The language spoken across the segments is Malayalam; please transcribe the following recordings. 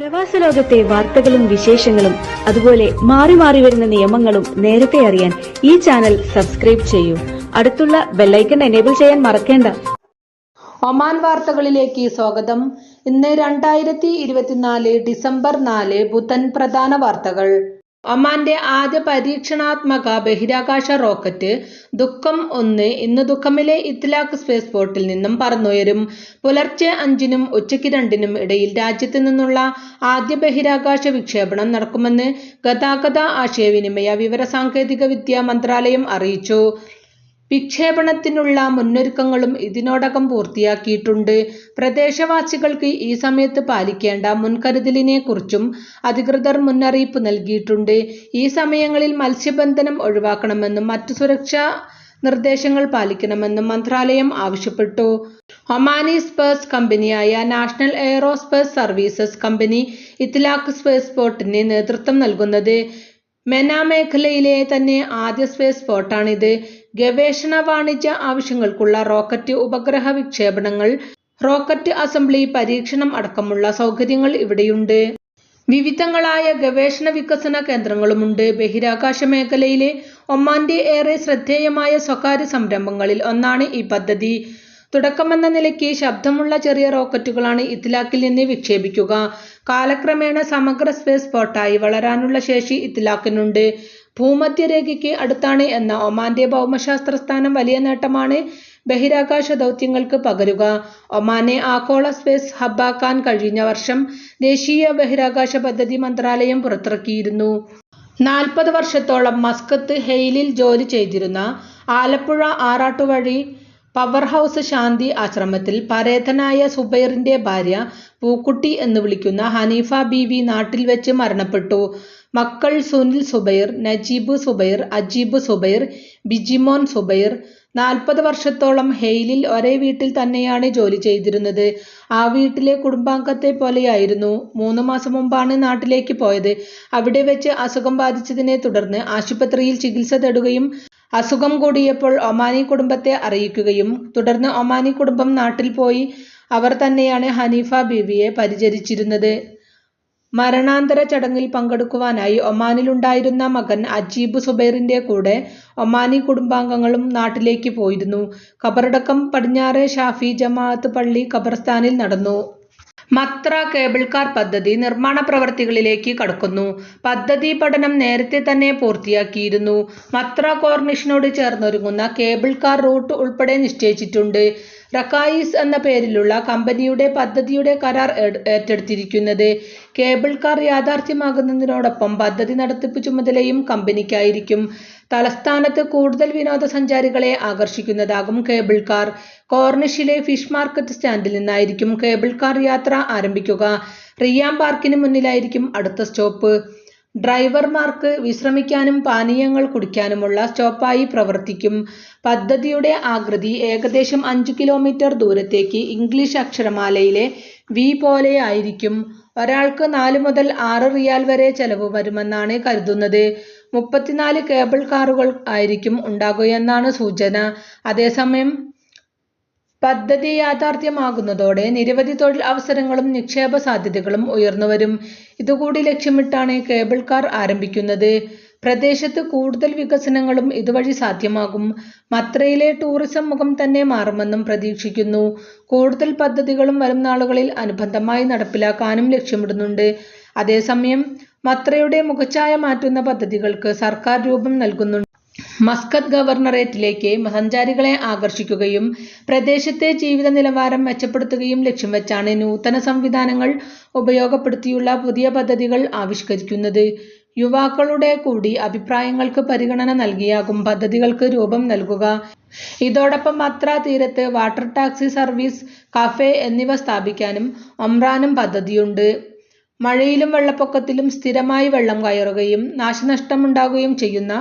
പ്രവാസ ലോകത്തെ വാർത്തകളും വിശേഷങ്ങളും അതുപോലെ മാറി മാറി വരുന്ന നിയമങ്ങളും നേരത്തെ അറിയാൻ ഈ ചാനൽ സബ്സ്ക്രൈബ് ചെയ്യൂ. അടുത്തുള്ള ബെല്ലൈക്കൺ എനേബിൾ ചെയ്യാൻ മറക്കേണ്ട. ഒമാൻ വാർത്തകളിലേക്ക് സ്വാഗതം. ഇന്ന് 2024 ഡിസംബർ 4 ബുധൻ. പ്രധാന വാർത്തകൾ. ഒമാന്റെ ആദ്യ പരീക്ഷണാത്മക ബഹിരാകാശ റോക്കറ്റ് ദുഃഖം 1 ഇന്ന് ദുഃഖമിലെ ഇത്ലാഖ് സ്പേസ് പോർട്ടിൽ നിന്നും പറന്നുയരും. പുലർച്ചെ 5-നും ഉച്ചയ്ക്ക് 2-നും ഇടയിൽ രാജ്യത്ത് നിന്നുള്ള ആദ്യ ബഹിരാകാശ വിക്ഷേപണം നടക്കുമെന്ന് ഗതാഗത ആശയവിനിമയ വിവരസാങ്കേതിക വിദ്യാ മന്ത്രാലയം അറിയിച്ചു. വിക്ഷേപണത്തിനുള്ള മുന്നൊരുക്കങ്ങളും ഇതിനോടകം പൂർത്തിയാക്കിയിട്ടുണ്ട്. പ്രദേശവാസികൾക്ക് ഈ സമയത്ത് പാലിക്കേണ്ട മുൻകരുതലിനെ കുറിച്ചും അധികൃതർ മുന്നറിയിപ്പ് നൽകിയിട്ടുണ്ട്. ഈ സമയങ്ങളിൽ മത്സ്യബന്ധനം ഒഴിവാക്കണമെന്നും മറ്റു സുരക്ഷാ നിർദ്ദേശങ്ങൾ പാലിക്കണമെന്നും മന്ത്രാലയം ആവശ്യപ്പെട്ടു. ഒമാനി സ്പേസ് കമ്പനിയായ national aerospace services company Etlaq space പോർട്ടിന് നേതൃത്വം നൽകുന്നത്. മെന മേഖലയിലെ തന്നെ ആദ്യ സ്പേസ് പോർട്ടാണിത്. ഗവേഷണ വാണിജ്യ ആവശ്യങ്ങൾക്കുള്ള റോക്കറ്റ് ഉപഗ്രഹ വിക്ഷേപണങ്ങൾ, റോക്കറ്റ് അസംബ്ലി, പരീക്ഷണം അടക്കമുള്ള സൗകര്യങ്ങൾ ഇവിടെയുണ്ട്. വിവിധങ്ങളായ ഗവേഷണ വികസന കേന്ദ്രങ്ങളുമുണ്ട്. ബഹിരാകാശ മേഖലയിലെ ഒമാന്റെ ഏറെ ശ്രദ്ധേയമായ സ്വകാര്യ സംരംഭങ്ങളിൽ ഒന്നാണ് ഈ പദ്ധതി. തുടക്കമെന്ന നിലയ്ക്ക് ശബ്ദമുള്ള ചെറിയ റോക്കറ്റുകളാണ് ഇത്ലാഖിൽ നിന്ന് വിക്ഷേപിക്കുക. കാലക്രമേണ സമഗ്ര സ്പേസ് പോർട്ടായി വളരാനുള്ള ശേഷി ഇത്ലാഖിനുണ്ട്. ഭൂമധ്യരേഖയ്ക്ക് അടുത്താണ് എന്ന ഒമാന്റെ ഭൗമശാസ്ത്ര സ്ഥാനം വലിയ നേട്ടമാണ് ബഹിരാകാശ ദൗത്യങ്ങൾക്ക് പകരുക. ഒമാനെ ആഗോള സ്പേസ് ഹബ്ബാക്കാൻ കഴിഞ്ഞ വർഷം ദേശീയ ബഹിരാകാശ പദ്ധതി മന്ത്രാലയം പുറത്തിറക്കിയിരുന്നു. 40 വർഷത്തോളം മസ്കത്ത് ഹെയിലിൽ ജോലി ചെയ്തിരുന്ന ആലപ്പുഴ ആറാട്ടുവഴി പവർ ഹൗസ് ശാന്തി ആശ്രമത്തിൽ പരേതനായ സുബൈറിന്റെ ഭാര്യ പൂക്കുട്ടി എന്ന് വിളിക്കുന്ന ഹനീഫ ബീവി നാട്ടിൽ വെച്ച് മരണപ്പെട്ടു. മക്കൾ സുനിൽ സുബൈർ, നജീബ് സുബൈർ, അജീബ് സുബൈർ, ബിജിമോൻ സുബൈർ 40 വർഷത്തോളം ഹെയിലിൽ ഒരേ വീട്ടിൽ തന്നെയാണ് ജോലി ചെയ്തിരുന്നത്. ആ വീട്ടിലെ കുടുംബാംഗത്തെ പോലെയായിരുന്നു. 3 മാസം മുമ്പാണ് നാട്ടിലേക്ക് പോയത്. അവിടെ വെച്ച് അസുഖം ബാധിച്ചതിനെ തുടർന്ന് ആശുപത്രിയിൽ ചികിത്സ തേടുകയും അസുഖം കൂടിയപ്പോൾ ഒമാനി കുടുംബത്തെ അറിയിക്കുകയും തുടർന്ന് ഒമാനി കുടുംബം നാട്ടിൽ പോയി അവർ തന്നെയാണ് ഹനീഫ ബീവിയെ പരിചരിച്ചിരുന്നത്. മരണാന്തര ചടങ്ങിൽ പങ്കെടുക്കുവാനായി ഒമാനിലുണ്ടായിരുന്ന മകൻ അജീബ് സുബൈറിന്റെ കൂടെ ഒമാനി കുടുംബാംഗങ്ങളും നാട്ടിലേക്ക് പോയിരുന്നു. ഖബറടക്കം പടിഞ്ഞാറെ ഷാഫി ജമാഅത്ത് പള്ളി ഖബർസ്ഥാനിൽ നടന്നു. മത്ര കേബിൾ കാർ പദ്ധതി നിർമ്മാണ പ്രവർത്തികളിലേക്ക് കടക്കുന്നു. പദ്ധതി പഠനം നേരത്തെ തന്നെ പൂർത്തിയാക്കിയിരുന്നു. മത്ര കോർണിഷിനോട് ചേർന്നൊരുങ്ങുന്ന കേബിൾ കാർ റൂട്ട് ഉൾപ്പെടെ നിശ്ചയിച്ചിട്ടുണ്ട്. റക്കായിസ് എന്ന പേരിലുള്ള കമ്പനിയുടെ പദ്ധതിയുടെ കരാർ ഏറ്റെടുത്തിരിക്കുന്നത്. കേബിൾ കാർ യാഥാർത്ഥ്യമാകുന്നതിനോടൊപ്പം പദ്ധതി നടത്തിപ്പ് ചുമതലയും കമ്പനിക്കായിരിക്കും. തലസ്ഥാനത്ത് കൂടുതൽ വിനോദസഞ്ചാരികളെ ആകർഷിക്കുന്നതാകും കേബിൾ കാർ. കോർണിഷിലെ ഫിഷ് മാർക്കറ്റ് സ്റ്റാൻഡിൽ നിന്നായിരിക്കും കേബിൾ കാർ യാത്ര ആരംഭിക്കുക. റിയാം പാർക്കിന് മുന്നിലായിരിക്കും അടുത്ത സ്റ്റോപ്പ്. ഡ്രൈവർമാർക്ക് വിശ്രമിക്കാനും പാനീയങ്ങൾ കുടിക്കാനുമുള്ള സ്റ്റോപ്പായി പ്രവർത്തിക്കും. പദ്ധതിയുടെ ആകൃതി ഏകദേശം 5 കിലോമീറ്റർ ദൂരത്തേക്ക് ഇംഗ്ലീഷ് അക്ഷരമാലയിലെ വി പോലെയായിരിക്കും. ഒരാൾക്ക് 4 മുതൽ 6 റിയാൽ വരെ ചെലവ് വരുമെന്നാണ് കരുതുന്നത്. 34 കേബിൾ കാറുകൾ ആയിരിക്കും ഉണ്ടാകുകയെന്നാണ് സൂചന. അതേസമയം പദ്ധതി യാഥാർത്ഥ്യമാകുന്നതോടെ നിരവധി തൊഴിൽ അവസരങ്ങളും നിക്ഷേപ സാധ്യതകളും ഉയർന്നുവരും. ഇതുകൂടി ലക്ഷ്യമിട്ടാണ് കേബിൾ കാർ ആരംഭിക്കുന്നത്. പ്രദേശത്ത് കൂടുതൽ വികസനങ്ങളും ഇതുവഴി സാധ്യമാകും. മത്രയിലെ ടൂറിസം മുഖം തന്നെ മാറുമെന്നും പ്രതീക്ഷിക്കുന്നു. കൂടുതൽ പദ്ധതികളും വരും നാളുകളിൽ അനുബന്ധമായി നടപ്പിലാക്കാനും ലക്ഷ്യമിടുന്നുണ്ട്. അതേസമയം മത്രയുടെ മുഖച്ഛായ മാറ്റുന്ന പദ്ധതികൾക്ക് സർക്കാർ രൂപം നൽകുന്നുണ്ട്. മസ്കത്ത് ഗവർണറേറ്റിലേക്ക് സഞ്ചാരികളെ ആകർഷിക്കുകയും പ്രദേശത്തെ ജീവിത നിലവാരം മെച്ചപ്പെടുത്തുകയും ലക്ഷ്യം വെച്ചാണ് നൂതന സംവിധാനങ്ങൾ ഉപയോഗപ്പെടുത്തിയുള്ള പുതിയ പദ്ധതികൾ ആവിഷ്കരിക്കുന്നത്. യുവാക്കളുടെ കൂടി അഭിപ്രായങ്ങൾക്ക് പരിഗണന നൽകിയാകും പദ്ധതികൾക്ക് രൂപം നൽകുക. ഇതോടൊപ്പം മത്ര തീരത്ത് വാട്ടർ ടാക്സി സർവീസ്, കഫേ എന്നിവ സ്ഥാപിക്കാനും ഒമ്രാനും പദ്ധതിയുണ്ട്. മഴയിലും വെള്ളപ്പൊക്കത്തിലും സ്ഥിരമായി വെള്ളം കയറുകയും നാശനഷ്ടമുണ്ടാകുകയും ചെയ്യുന്ന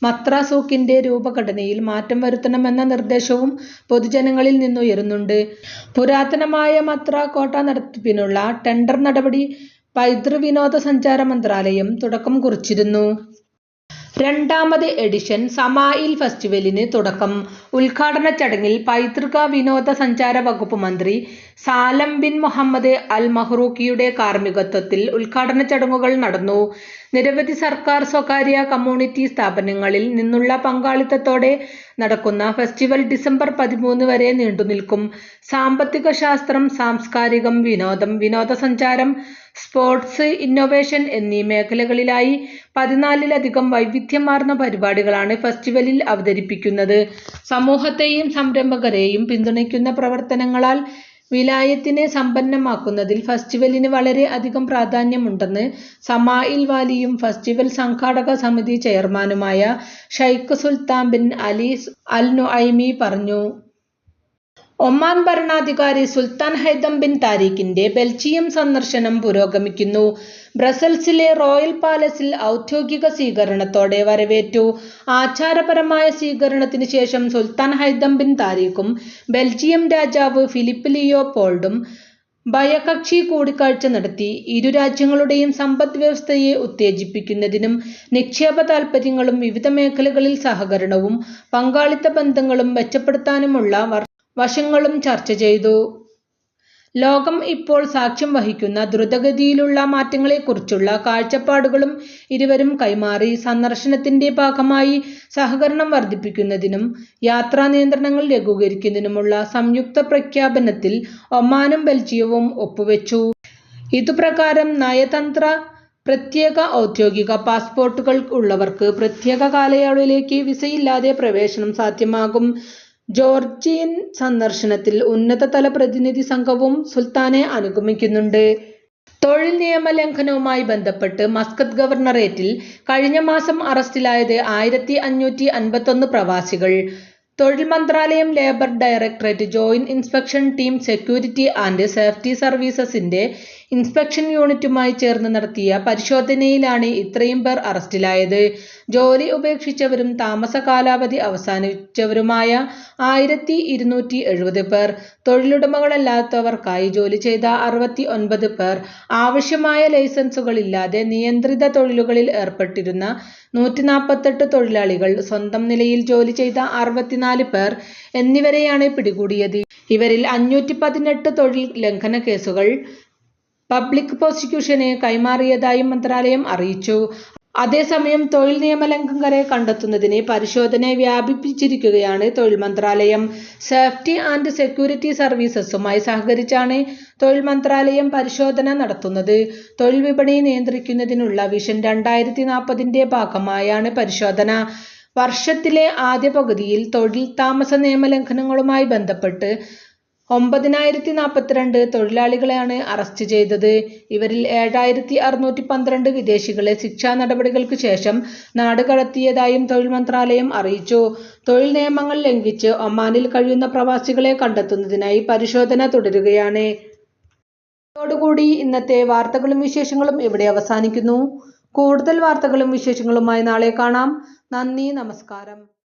മത്ര സൂക്കിന്റെ രൂപഘടനയിൽ മാറ്റം വരുത്തണമെന്ന നിർദ്ദേശവും പൊതുജനങ്ങളിൽ നിന്നുയരുന്നുണ്ട്. പുരാതനമായ മത്ര കോട്ട നടത്തിപ്പിനുള്ള ടെൻഡർ നടപടി പൈതൃ വിനോദസഞ്ചാര മന്ത്രാലയം തുടക്കം കുറിച്ചിരുന്നു. രണ്ടാമത് എഡിഷൻ സമായിൽ ഫെസ്റ്റിവലിന് തുടക്കം. ഉദ്ഘാടന ചടങ്ങിൽ പൈതൃക വിനോദസഞ്ചാര വകുപ്പ് മന്ത്രി സാലം ബിൻ മുഹമ്മദ് അൽ മഹ്റൂഖിയുടെ കാർമ്മികത്വത്തിൽ ഉദ്ഘാടന ചടങ്ങുകൾ നടന്നു. നിരവധി സർക്കാർ, സ്വകാര്യ, കമ്മ്യൂണിറ്റി സ്ഥാപനങ്ങളിൽ നിന്നുള്ള പങ്കാളിത്തത്തോടെ നടക്കുന്ന ഫെസ്റ്റിവൽ ഡിസംബർ 13 വരെ നീണ്ടുനിൽക്കും. സാമ്പത്തിക ശാസ്ത്രം, സാംസ്കാരികം, വിനോദം, വിനോദസഞ്ചാരം, സ്പോർട്സ്, ഇന്നൊവേഷൻ എന്നീ മേഖലകളിലായി 14ലധികം വൈവിധ്യമാർന്ന പരിപാടികളാണ് ഫെസ്റ്റിവലിൽ അവതരിപ്പിക്കുന്നത്. സമൂഹത്തെയും സംരംഭകരെയും പിന്തുണയ്ക്കുന്ന പ്രവർത്തനങ്ങളാൽ വിലായത്തിനെ സമ്പന്നമാക്കുന്നതിൽ ഫെസ്റ്റിവലിന് വളരെ അധികം പ്രാധാന്യമുണ്ടെന്ന് സമാഇൽ വാലിയും ഫെസ്റ്റിവൽ സംഘാടക സമിതി ചെയർമാനുമായ Sheikh Sultan bin Ali Al Nuaimi പറഞ്ഞു. ഒമാൻ ഭരണാധികാരി സുൽത്താൻ ഹൈതം ബിൻ താരിഖിന്റെ ബെൽജിയം സന്ദർശനം പുരോഗമിക്കുന്നു. ബ്രസൽസിലെ റോയൽ പാലസിൽ ഔദ്യോഗിക സ്വീകരണത്തോടെ വരവേറ്റു. ആചാരപരമായ സ്വീകരണത്തിന് ശേഷം സുൽത്താൻ ഹൈതം ബിൻ താരിഖും ബെൽജിയം രാജാവ് ഫിലിപ്പ് ലിയോപോൾഡും ഭയകക്ഷി കൂടിക്കാഴ്ച നടത്തി. ഇരു രാജ്യങ്ങളുടെയും സമ്പദ് വ്യവസ്ഥയെ ഉത്തേജിപ്പിക്കുന്നതിനും നിക്ഷേപ താൽപര്യങ്ങളും വിവിധ മേഖലകളിൽ സഹകരണവും പങ്കാളിത്ത ബന്ധങ്ങളും മെച്ചപ്പെടുത്താനുമുള്ള വശങ്ങളും ചർച്ച ചെയ്തു. ലോകം ഇപ്പോൾ സാക്ഷ്യം വഹിക്കുന്ന ദ്രുതഗതിയിലുള്ള മാറ്റങ്ങളെക്കുറിച്ചുള്ള കാഴ്ചപ്പാടുകളും ഇരുവരും കൈമാറി. സന്ദർശനത്തിന്റെ ഭാഗമായി സഹകരണം വർദ്ധിപ്പിക്കുന്നതിനും യാത്രാ നിയന്ത്രണങ്ങൾ ലഘൂകരിക്കുന്നതിനുമുള്ള സംയുക്ത പ്രഖ്യാപനത്തിൽ ഒമാനും ബെൽജിയവും ഒപ്പുവെച്ചു. ഇതുപ്രകാരം നയതന്ത്ര, പ്രത്യേക ഔദ്യോഗിക പാസ്പോർട്ടുകൾ ഉള്ളവർക്ക് പ്രത്യേക കാലയളവിലേക്ക് വിസയില്ലാതെ പ്രവേശനം സാധ്യമാകും. ജോർജിയൻ സന്ദർശനത്തിൽ ഉന്നതതല പ്രതിനിധി സംഘവും സുൽത്താനെ അനുഗമിക്കുന്നുണ്ട്. തൊഴിൽ നിയമലംഘനവുമായി ബന്ധപ്പെട്ട് മസ്കത്ത് ഗവർണറേറ്റിൽ കഴിഞ്ഞ മാസം അറസ്റ്റിലായത് 1551 പ്രവാസികൾ. തൊഴിൽ മന്ത്രാലയം, labour directorate, joint inspection team, security and safety സർവീസസിന്റെ ഇൻസ്പെക്ഷൻ യൂണിറ്റുമായി ചേർന്ന് നടത്തിയ പരിശോധനയിലാണ് ഇത്രയും പേർ അറസ്റ്റിലായത്. ജോലി ഉപേക്ഷിച്ചവരും താമസ കാലാവധി അവസാനിച്ചവരുമായ 1270 പേർ, തൊഴിലുടമകളല്ലാത്തവർക്കായി ജോലി ചെയ്ത 69 പേർ, ആവശ്യമായ ലൈസൻസുകളില്ലാതെ നിയന്ത്രിത തൊഴിലുകളിൽ ഏർപ്പെട്ടിരുന്ന 148 തൊഴിലാളികൾ, സ്വന്തം നിലയിൽ ജോലി ചെയ്ത 64 പേർ എന്നിവരെയാണ് പിടികൂടിയത്. ഇവരിൽ 518 തൊഴിൽ ലംഘന കേസുകൾ പബ്ലിക് പ്രോസിക്യൂഷന് കൈമാറിയതായും മന്ത്രാലയം അറിയിച്ചു. അതേസമയം തൊഴിൽ നിയമലംഘകരെ കണ്ടെത്തുന്നതിന് പരിശോധന വ്യാപിപ്പിച്ചിരിക്കുകയാണ് തൊഴിൽ മന്ത്രാലയം. സേഫ്റ്റി ആൻഡ് സെക്യൂരിറ്റി സർവീസസുമായി സഹകരിച്ചാണ് തൊഴിൽ മന്ത്രാലയം പരിശോധന നടത്തുന്നത്. തൊഴിൽ വിപണി നിയന്ത്രിക്കുന്നതിനുള്ള വിഷൻ 2040ന്റെ ഭാഗമായാണ് പരിശോധന. വർഷത്തിലെ ആദ്യ പകുതിയിൽ തൊഴിൽ താമസ നിയമലംഘനങ്ങളുമായി ബന്ധപ്പെട്ട് 9042 തൊഴിലാളികളെയാണ് അറസ്റ്റ് ചെയ്തത്. ഇവരിൽ 7612 വിദേശികളെ ശിക്ഷാ നടപടികൾക്ക് ശേഷം നാടുകടത്തിയതായും തൊഴിൽ മന്ത്രാലയം അറിയിച്ചു. തൊഴിൽ നിയമങ്ങൾ ലംഘിച്ച് ഒമാനിൽ കഴിയുന്ന പ്രവാസികളെ കണ്ടെത്തുന്നതിനായി പരിശോധന തുടരുകയാണ്. ഇതോടുകൂടി ഇന്നത്തെ വാർത്തകളും വിശേഷങ്ങളും ഇവിടെ അവസാനിക്കുന്നു. കൂടുതൽ വാർത്തകളും വിശേഷങ്ങളുമായി നാളെ കാണാം. നന്ദി, നമസ്കാരം.